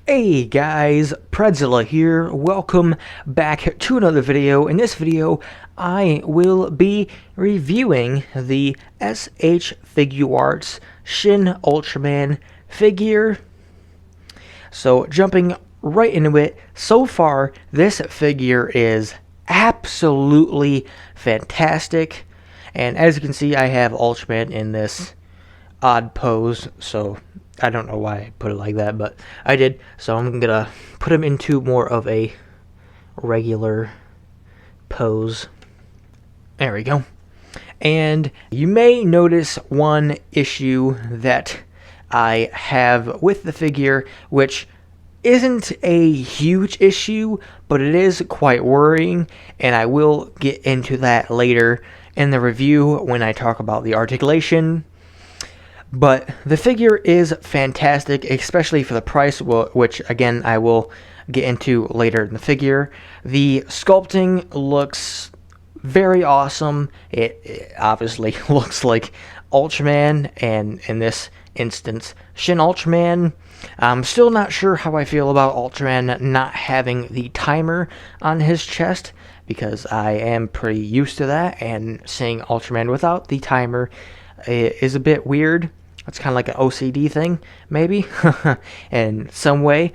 Hey guys, Predzilla here. Welcome back to another video. In this video, I will be reviewing the S.H Figuarts Shin Ultraman figure. So jumping right into it, so far this figure is absolutely fantastic. And as you can see, I have Ultraman in this odd pose, so I don't know why I put it like that, but I did. So I'm gonna put him into more of a regular pose. There we go. And you may notice one issue that I have with the figure, which isn't a huge issue, but it is quite worrying, and I will get into that later in the review when I talk about the articulation. But the figure is fantastic, especially for the price, which again I will get into later in the figure. The sculpting looks very awesome. It obviously looks like Ultraman, and in this instance, Shin Ultraman. I'm still not sure how I feel about Ultraman not having the timer on his chest, because I am pretty used to that, and seeing Ultraman without the timer is a bit weird. It's kind of like an OCD thing, maybe, in some way.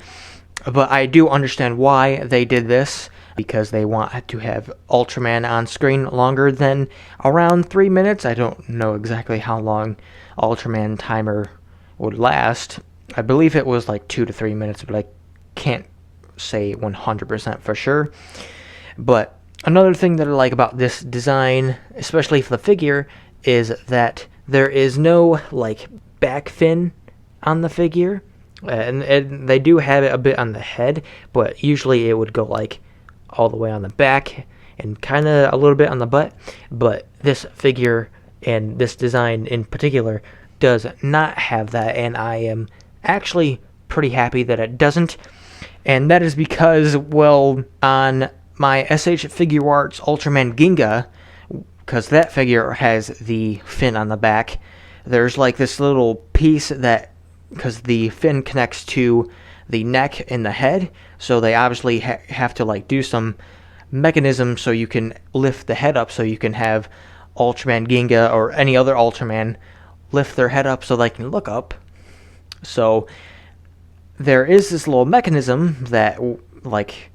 But I do understand why they did this, because they want to have Ultraman on screen longer than around 3 minutes. I don't know exactly how long Ultraman timer would last. I believe it was like 2 to 3 minutes, but I can't say 100% for sure. But another thing that I like about this design, especially for the figure, is that there is no like back fin on the figure, and they do have it a bit on the head, but usually it would go like all the way on the back and kind of a little bit on the butt. But this figure and this design in particular does not have that, and I am actually pretty happy that it doesn't. And that is because, well, on my S.H Figuarts Ultraman Ginga, because that figure has the fin on the back, there's like this little piece that, because the fin connects to the neck and the head, so they obviously have to like do some mechanism so you can lift the head up, so you can have Ultraman Ginga or any other Ultraman lift their head up so they can look up. So there is this little mechanism that, like,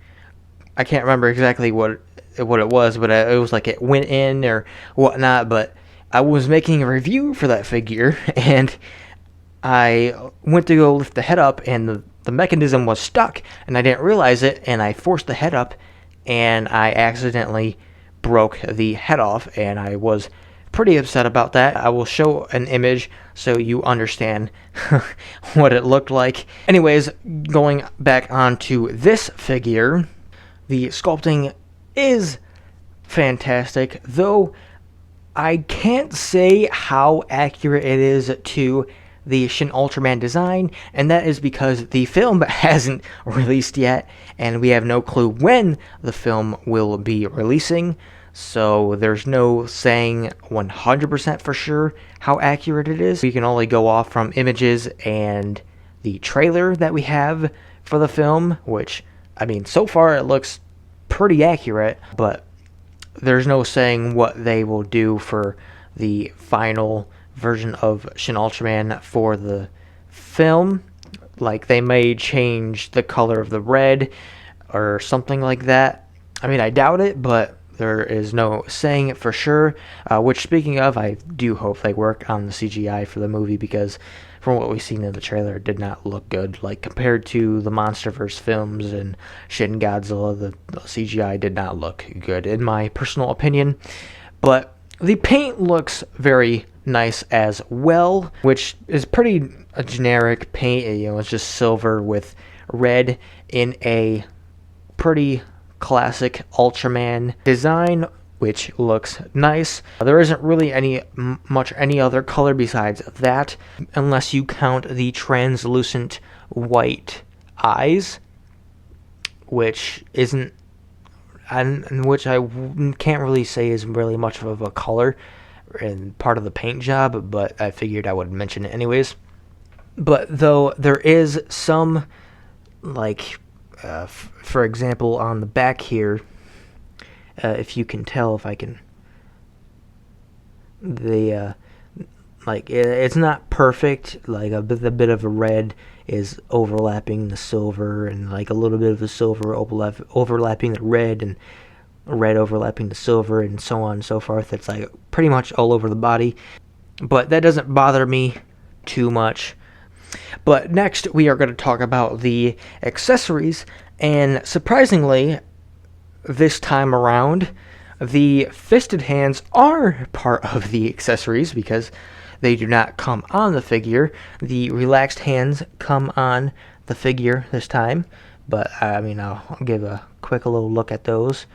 I can't remember exactly what it was, but it was like it went in or whatnot. But I was making a review for that figure, and I went to go lift the head up, and the mechanism was stuck, and I didn't realize it, and I forced the head up, and I accidentally broke the head off, and I was pretty upset about that. I will show an image so you understand what it looked like. Anyways, going back onto this figure, the sculpting is fantastic, though I can't say how accurate it is to the Shin Ultraman design, and that is because the film hasn't released yet, and we have no clue when the film will be releasing, so there's no saying 100% for sure how accurate it is. We can only go off from images and the trailer that we have for the film, which, I mean, so far it looks pretty accurate, but there's no saying what they will do for the final version of Shin Ultraman for the film. Like, they may change the color of the red or something like that. I mean, I doubt it, but there is no saying it for sure. Which, speaking of, I do hope they work on the CGI for the movie, because from what we've seen in the trailer, it did not look good. Like, compared to the MonsterVerse films and Shin Godzilla, the CGI did not look good, in my personal opinion. But the paint looks very nice as well, which is pretty a generic paint. You know, it's just silver with red in a pretty classic Ultraman design, which looks nice. There isn't really any other color besides that, unless you count the translucent white eyes, which isn't, and which I can't really say is really much of a color and part of the paint job, but I figured I would mention it anyways. But though there is some like, for example, on the back here, if you can tell, if I can, like, it's not perfect. Like, the bit of a red is overlapping the silver, and like a little bit of the silver overlapping the red, and red overlapping the silver, and so on and so forth. It's like pretty much all over the body, but that doesn't bother me too much. But next we are going to talk about the accessories, and surprisingly, this time around, the fisted hands are part of the accessories because they do not come on the figure. The relaxed hands come on the figure this time, but I mean, I'll give a quick little look at those.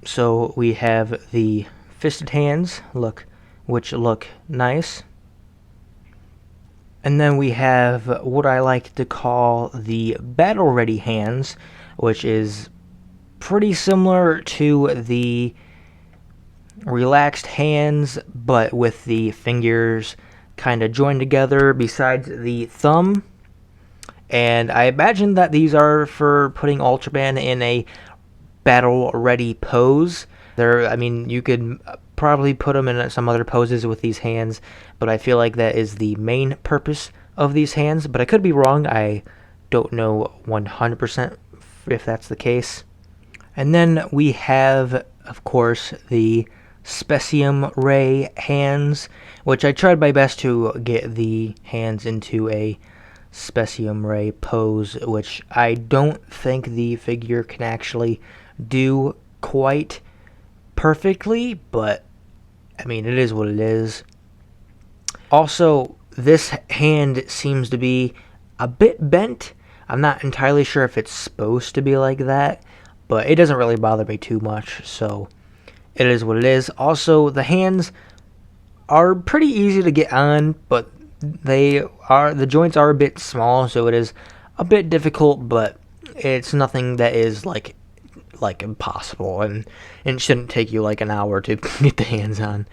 So we have the fisted hands, which look nice. And then we have what I like to call the battle ready hands, which is pretty similar to the relaxed hands, but with the fingers kind of joined together besides the thumb. And I imagine that these are for putting Ultraman in a battle ready pose. I mean, you could probably put them in some other poses with these hands, but I feel like that is the main purpose of these hands. But I could be wrong. I don't know 100% if that's the case. And then we have, of course, the Specium Ray Hands, which I tried my best to get the hands into a Specium Ray pose, which I don't think the figure can actually do quite perfectly, but I mean, it is what it is. Also, this hand seems to be a bit bent. I'm not entirely sure if it's supposed to be like that, but it doesn't really bother me too much, so it is what it is. Also, the hands are pretty easy to get on, but the joints are a bit small, so it is a bit difficult, but it's nothing that is like impossible, and it shouldn't take you like an hour to get the hands on.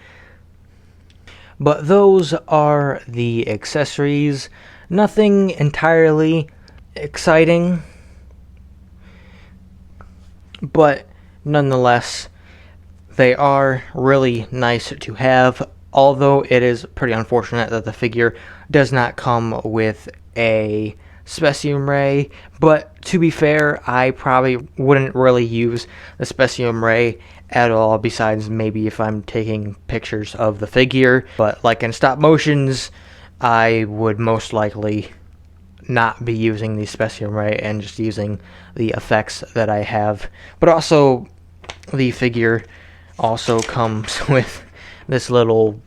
But those are the accessories. Nothing entirely exciting, but nonetheless, they are really nice to have, although it is pretty unfortunate that the figure does not come with a Specium Ray. But to be fair, I probably wouldn't really use the Specium Ray at all, besides maybe if I'm taking pictures of the figure. But like in stop motions, I would most likely not be using the Specium Ray and just using the effects that I have. But also, the figure also comes with this little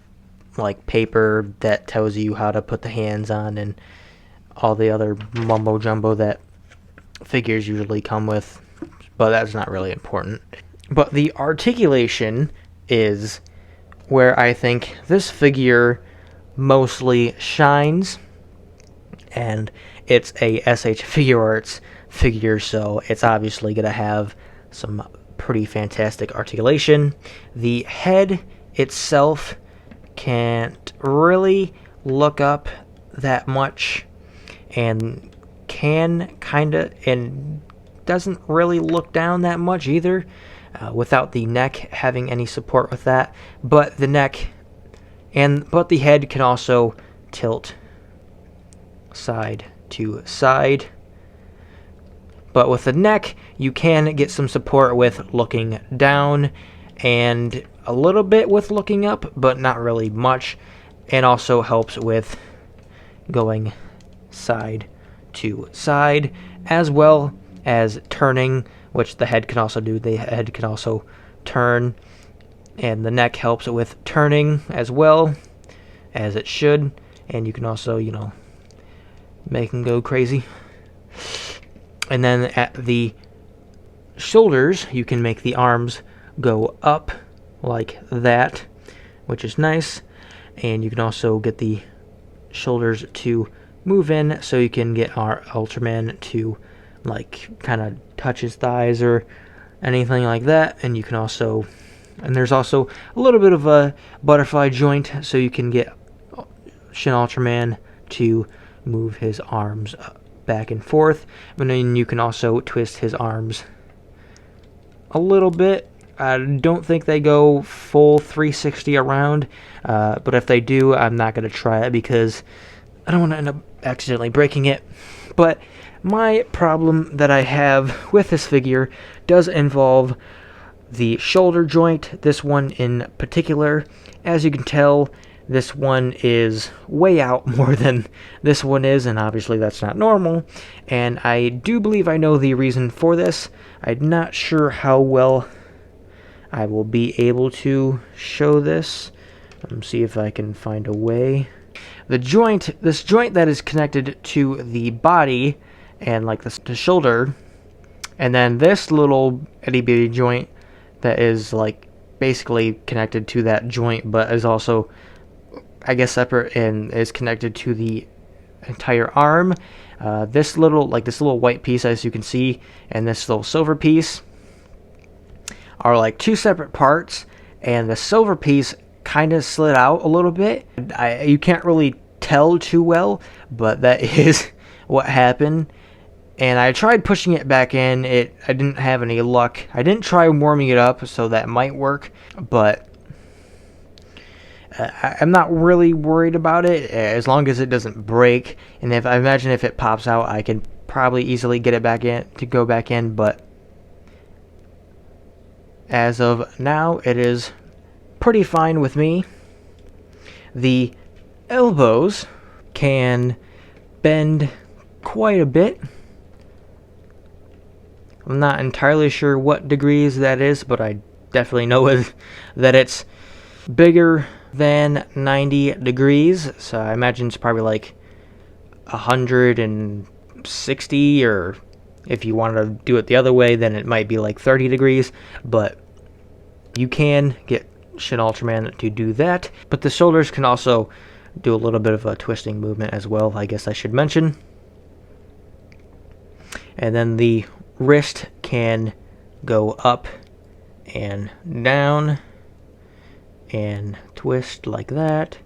like paper that tells you how to put the hands on, and all the other mumbo jumbo that figures usually come with, but that's not really important. But the articulation is where I think this figure mostly shines, and it's a S.H Figuarts figure, so it's obviously going to have some pretty fantastic articulation. The head itself can't really look up that much, and doesn't really look down that much either, without the neck having any support with that. But the head can also tilt side to side. But with the neck, you can get some support with looking down, and a little bit with looking up, but not really much, and also helps with going side to side, as well as turning, which the head can also do. The head can also turn, and the neck helps with turning as well, as it should, and you can also, make them go crazy. And then at the shoulders, you can make the arms go up like that, which is nice. And you can also get the shoulders to move in, so you can get our Ultraman to like kind of touch his thighs or anything like that. And you can also, and there's also a little bit of a butterfly joint, so you can get Shin Ultraman to move his arms back and forth. And then you can also twist his arms a little bit. I don't think they go full 360 around, but if they do, I'm not going to try it because I don't want to end up accidentally breaking it. But my problem that I have with this figure does involve the shoulder joint, this one in particular. As you can tell, this one is way out more than this one is, and obviously that's not normal. And I do believe I know the reason for this. I'm not sure how well I will be able to show this. Let me see if I can find a way. This joint that is connected to the body and like the shoulder, and then this little itty bitty joint that is like basically connected to that joint, but is also, I guess, separate and is connected to the entire arm. This little white piece, as you can see, and this little silver piece are like two separate parts, and the silver piece kind of slid out a little bit. You can't really tell too well, but that is what happened. And I tried pushing it back in. I didn't have any luck. I didn't try warming it up, so that might work, but I'm not really worried about it as long as it doesn't break. And I imagine if it pops out, I can probably easily get it back in to go back in, but as of now, it is pretty fine with me. The elbows can bend quite a bit. I'm not entirely sure what degrees that is, but I definitely know that it's bigger than 90 degrees. So I imagine it's probably like 160, or if you wanted to do it the other way, then it might be like 30 degrees. But you can get Shin Ultraman to do that. But the shoulders can also do a little bit of a twisting movement as well, I guess I should mention. And then the wrist can go up and down and twist like that,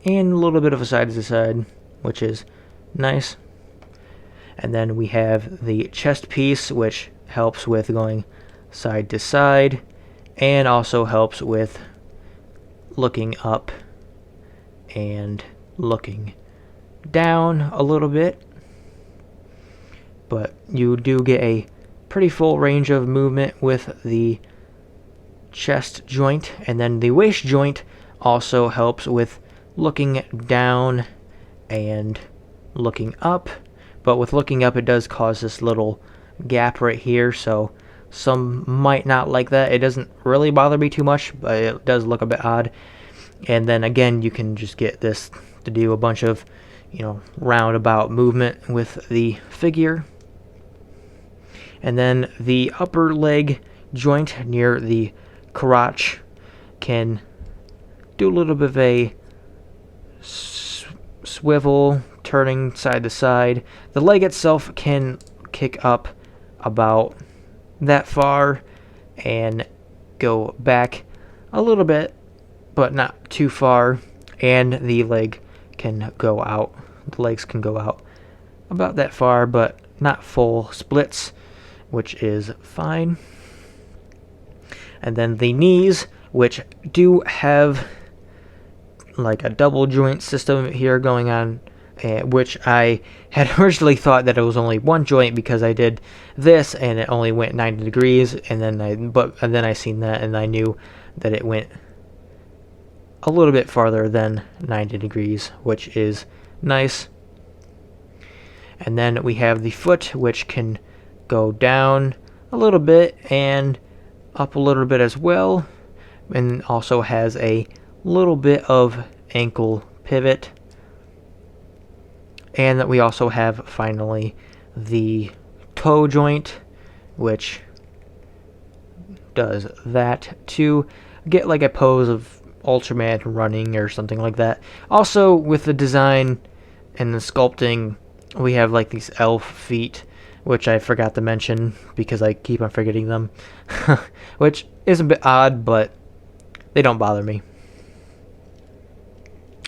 and a little bit of a side to side, which is nice. And then we have the chest piece, which helps with going side to side and also helps with looking up and looking down a little bit. But you do get a pretty full range of movement with the chest joint. And then the waist joint also helps with looking down and looking up. But with looking up, it does cause this little gap right here, so some might not like that. It doesn't really bother me too much, but it does look a bit odd. And then again, you can just get this to do a bunch of, roundabout movement with the figure. And then the upper leg joint near the crotch can do a little bit of a swivel, turning side to side. The leg itself can kick up about that far and go back a little bit, but not too far. And the leg can go out. The legs can go out about that far, but not full splits, which is fine. And then the knees, which do have like a double joint system here going on, which I had originally thought that it was only one joint because I did this and it only went 90 degrees, and then I seen that and I knew that it went a little bit farther than 90 degrees, which is nice. And then we have the foot, which can go down a little bit and up a little bit as well, and also has a little bit of ankle pivot. And that we also have finally the toe joint, which does that to get like a pose of Ultraman running or something like that. Also, with the design and the sculpting, we have like these elf feet, which I forgot to mention because I keep on forgetting them, which is a bit odd, but they don't bother me.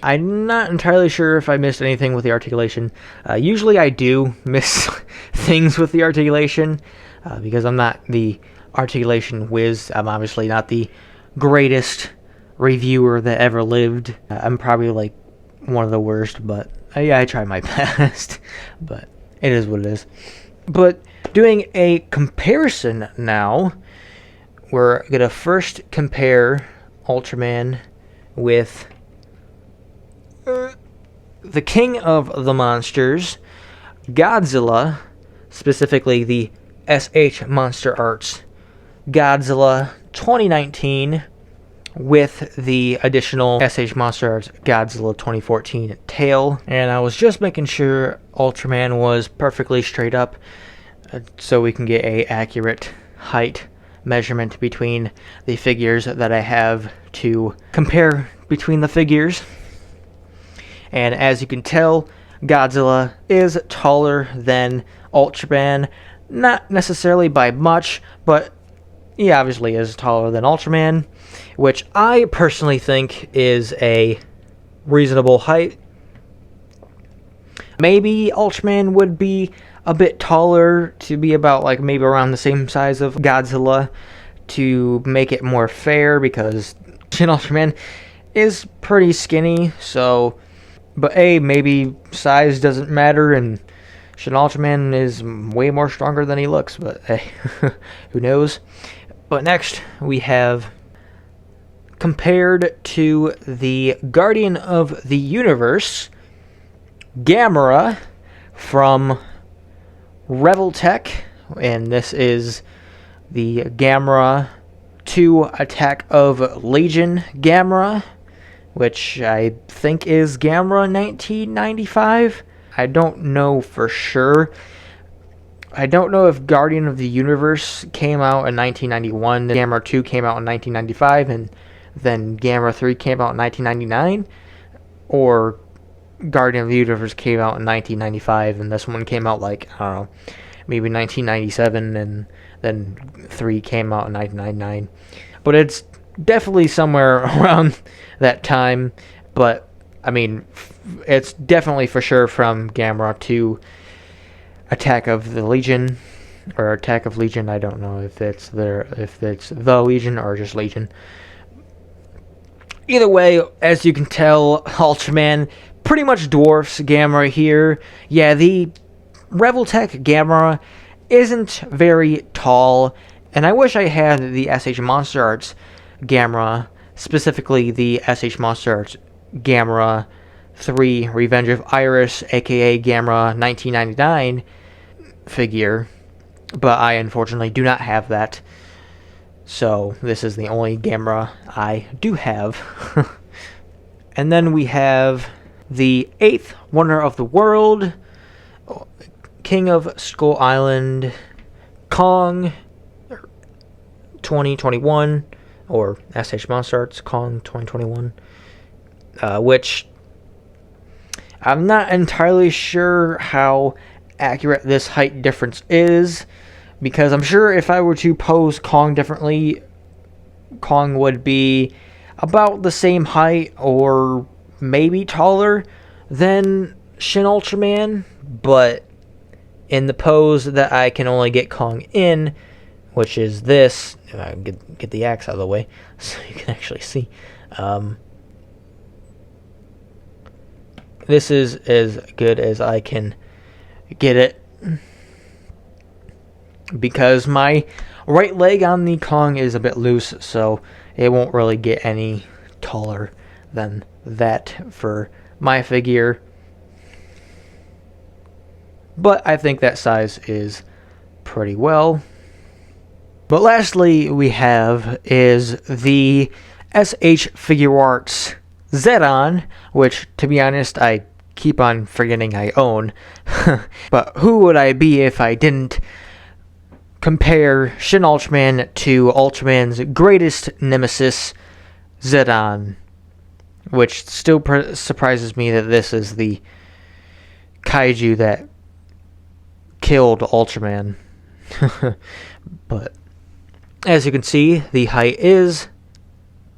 I'm not entirely sure if I missed anything with the articulation. Usually I do miss things with the articulation, because I'm not the articulation whiz. I'm obviously not the greatest reviewer that ever lived. I'm probably like one of the worst, but yeah, I try my best. But it is what it is. But doing a comparison now, we're going to first compare Ultraman with the king of the monsters, Godzilla, specifically the S.H Monster Arts Godzilla 2019, with the additional S.H Monster Arts Godzilla 2014 tail. And I was just making sure Ultraman was perfectly straight up, so we can get a accurate height measurement between the figures that I have to compare between the figures. And as you can tell, Godzilla is taller than Ultraman. Not necessarily by much, but he obviously is taller than Ultraman, which I personally think is a reasonable height. Maybe Ultraman would be a bit taller, to be about like maybe around the same size of Godzilla, to make it more fair, because Shin Ultraman is pretty skinny, so... But maybe size doesn't matter, and Shin Ultraman is way more stronger than he looks, but hey, who knows? But next, we have, compared to the Guardian of the Universe, Gamera from Revoltech, and this is the Gamera 2 Attack of Legion Gamera, which I think is Gamera 1995. I don't know for sure. I don't know if Guardian of the Universe came out in 1991, Gamera 2 came out in 1995, and then Gamera 3 came out in 1999, or Guardian of the Universe came out in 1995, and this one came out like, I don't know, maybe 1997, and then 3 came out in 1999. But it's definitely somewhere around that time, but I mean, it's definitely for sure from Gamera to Attack of the Legion, or Attack of Legion. I don't know if it's the Legion or just Legion. Either way, as you can tell, Ultraman pretty much dwarfs Gamera here. Yeah, the Revoltech Gamera isn't very tall, and I wish I had the S.H Monster Arts Gamera, specifically the S.H Monster Arts Gamera 3 Revenge of Iris, aka Gamera 1999 figure, but I unfortunately do not have that. So this is the only Gamera I do have. And then we have the 8th Wonder of the World, King of Skull Island, Kong 2021, or S.H Monster Arts Kong 2021, which I'm not entirely sure how accurate this height difference is, because I'm sure if I were to pose Kong differently, Kong would be about the same height or maybe taller than Shin Ultraman, but in the pose that I can only get Kong in, which is this, get the axe out of the way so you can actually see. This is as good as I can get it, because my right leg on the Kong is a bit loose, so it won't really get any taller than that for my figure. But I think that size is pretty well. But lastly, we have is the S.H Figuarts Zeton, which, to be honest, I keep on forgetting I own. But who would I be if I didn't compare Shin Ultraman to Ultraman's greatest nemesis, Zeton, which still surprises me that this is the kaiju that killed Ultraman. But as you can see, the height is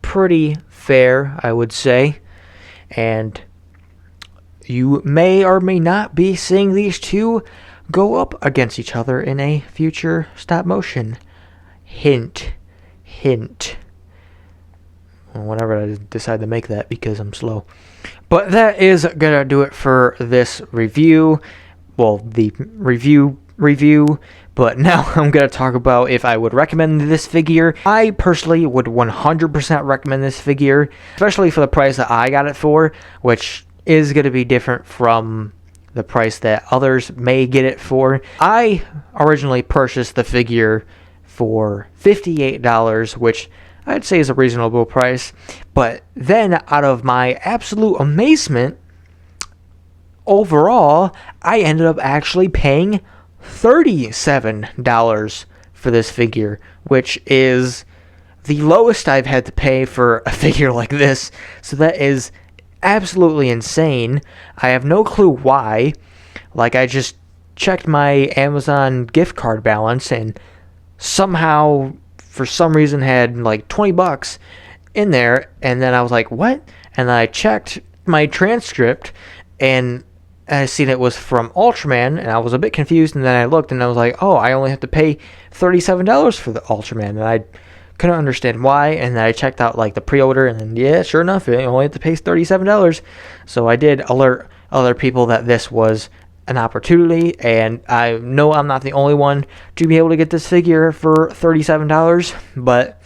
pretty fair, I would say. and you may or may not be seeing these two go up against each other in a future stop motion. Hint, hint. Whenever I decide to make that, because I'm slow. But that is gonna do it for this review. Well, the review. But now I'm gonna talk about if I would recommend this figure. I personally would 100% recommend this figure, especially for the price that I got it for, which is gonna be different from the price that others may get it for. I originally purchased the figure for $58, which I'd say is a reasonable price. But then, out of my absolute amazement, overall, I ended up actually paying $37 for this figure, which is the lowest I've had to pay for a figure like this. So that is absolutely insane. I have no clue why. Like, I just checked my Amazon gift card balance and somehow, for some reason, had like $20 in there, and then I was like, what? And I checked my transcript, and I seen it was from Ultraman, and I was a bit confused, and then I looked, and I was like, oh, I only have to pay $37 for the Ultraman, and I couldn't understand why, and then I checked out like the pre-order, and then, yeah, sure enough, I only have to pay $37, so I did alert other people that this was an opportunity, and I know I'm not the only one to be able to get this figure for $37, but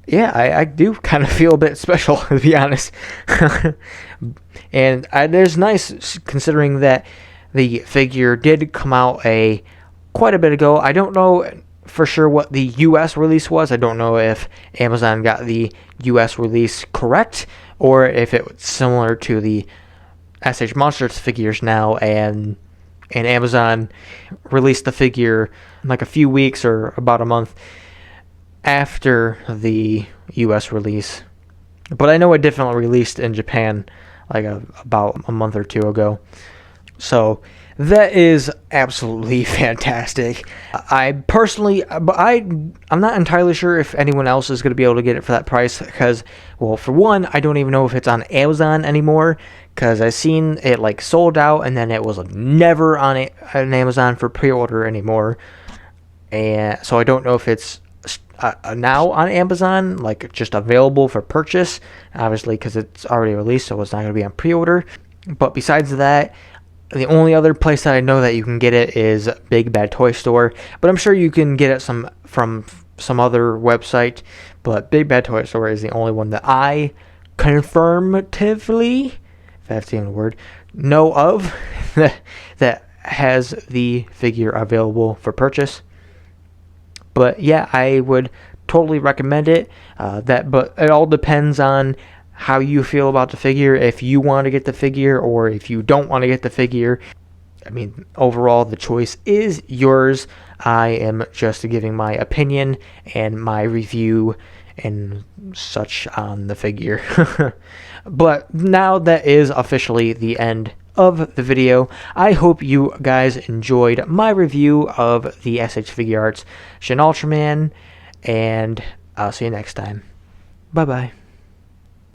yeah, I do kind of feel a bit special, to be honest. And it is nice considering that the figure did come out quite a bit ago. I don't know for sure what the US release was. I don't know if Amazon got the US release correct, or if it was similar to the S.H Monsters figures now, and Amazon released the figure like a few weeks or about a month after the US release. But I know it definitely released in Japan like about a month or two ago. So that is absolutely fantastic. I'm not entirely sure if anyone else is going to be able to get it for that price, because, well, for one, I don't even know if it's on Amazon anymore, because I seen it like sold out, and then it was never on Amazon for pre-order anymore. And so I don't know if it's now on Amazon, like just available for purchase, obviously, because it's already released, so it's not going to be on pre-order. But besides that, the only other place that I know that you can get it is Big Bad Toy Store, but I'm sure you can get it from some other website. But Big Bad Toy Store is the only one that I confirmatively, if that's even a word, know of that has the figure available for purchase. But yeah, I would totally recommend it. But it all depends on how you feel about the figure, if you want to get the figure or if you don't want to get the figure. I mean, overall, the choice is yours. I am just giving my opinion and my review and such on the figure. But now that is officially the end of the video. I hope you guys enjoyed my review of the S.H Figuarts Shin Ultraman, and I'll see you next time. Bye-bye.